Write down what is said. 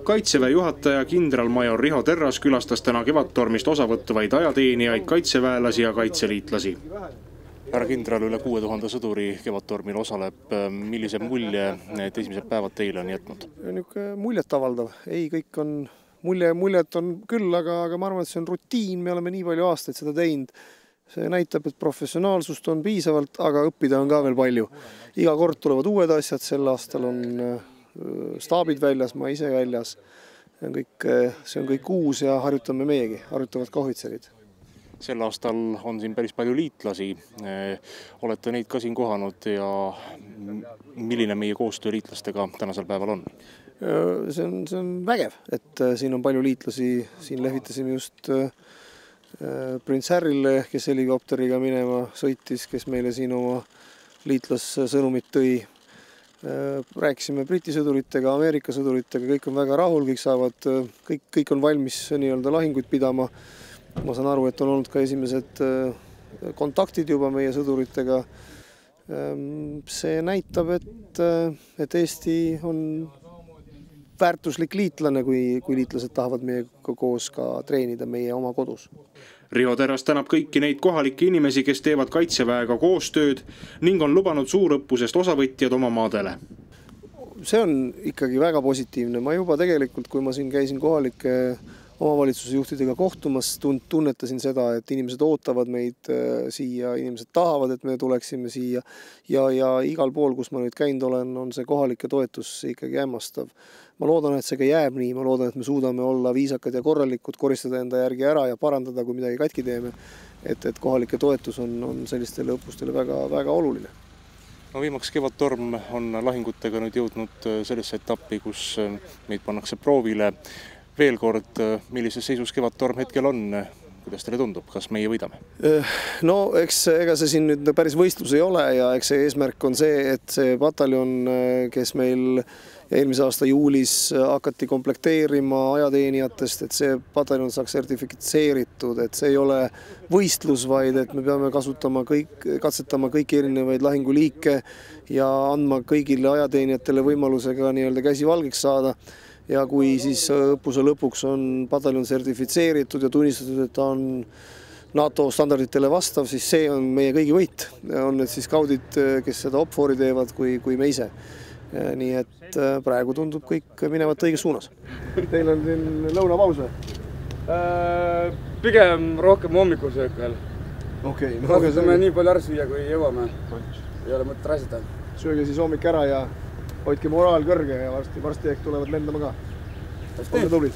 Kaitseväe juhataja kindralmajor Riho Terras külastas täna Kevadtormist osavõtvaid ajateenijaid, kaitseväelasi ja kaitseliitlasi. Härra kindral, üle 6000 sõduri Kevadtormil osaleb. Millise mulje need esimesed päevad teile on jätnud? Muljet avaldav. Ei, kõik on muljet on küll, aga ma arvan, et see on rutiin. Me oleme nii palju aastaid seda teinud. See näitab, et professionaalsust on piisavalt, aga õppida on ka veel palju. Iga kord tulevad uued asjad. Sel aastal on staabid väljas, ma ise väljas. See on kõik uus ja harjutame meiegi. Harjutavad ka ohvitserid. Sel aastal on siin päris palju liitlasi. Olete neid ka siin kohanud ja milline meie koostöö liitlastega tänasel päeval on? See on vägev, et siin on palju liitlasi. Siin lehvitasime just Prince Harryle, kes helikopteriga minema sõitis, kes meile siin oma liitlassõnumit tõi. Rääkisime Briti sõduritega, Ameerika sõduritega, kõik on väga rahul, kõik on valmis nii-öelda lahinguid pidama. Ma saan aru, et on olnud ka esimesed kontaktid juba meie sõduritega. See näitab, et Eesti on väärtuslik liitlane, kui liitlased tahavad meiega koos ka treenida meie oma kodus. Riho Terras tänab kõiki neid kohalikke inimesi, kes teevad kaitseväega koostööd ning on lubanud suurõppusest osavõtjad oma maadele. See on ikkagi väga positiivne. Ma juba tegelikult, kui ma siin käisin kohalike omavalitsuse juhtidega kohtumas, tunnetasin seda, et inimesed ootavad meid siia, inimesed tahavad, et me tuleksime siia ja igal pool, kus ma nüüd käinud olen, on see kohalike toetus ikkagi hämmastav. Ma loodan, et see ka jääb nii, ma loodan, et me suudame olla viisakad ja korralikud, koristada enda järgi ära ja parandada, kui midagi katki teeme, et kohalike toetus on sellistele õppustele väga, väga oluline. No viimaks Kevadtorm on lahingutega nüüd jõudnud sellesse etappi, kus meid pannakse proovile. Veel kord, millises seisus Kevadtorm hetkel on? Kuidas teile tundub? Kas meie võidame? No, ega see siin nüüd päris võistlus ei ole ja eks see eesmärk on see, et see pataljon, kes meil eelmise aasta juulis hakati komplekteerima ajateenijatest, et see pataljon saaks sertifitseeritud, et see ei ole võistlus, vaid et me peame katsetama kõiki erinevaid lahinguliike ja andma kõigile ajateenijatele võimalusega nii-öelda käsi valgeks saada. Ja kui siis õppuse lõpuks on pataljon sertifitseeritud ja tunnistatud, et ta on NATO standarditele vastav, siis see on meie kõigi võit. On need siis skaudid, kes seda opfoori teevad, kui me ise. Nii et praegu tundub kõik minevat õiges suunas. Teil on siin lõunapaus või? Pigem rohkem hommikusöök veel. Okei. Kasutame nii palju ära süüa, kui jõuame. Ei ole mõtet raisata. Sööge siis hommik ära ja hoidke moraal kõrge ja varsti tulevad lendama ka. Olge tublid.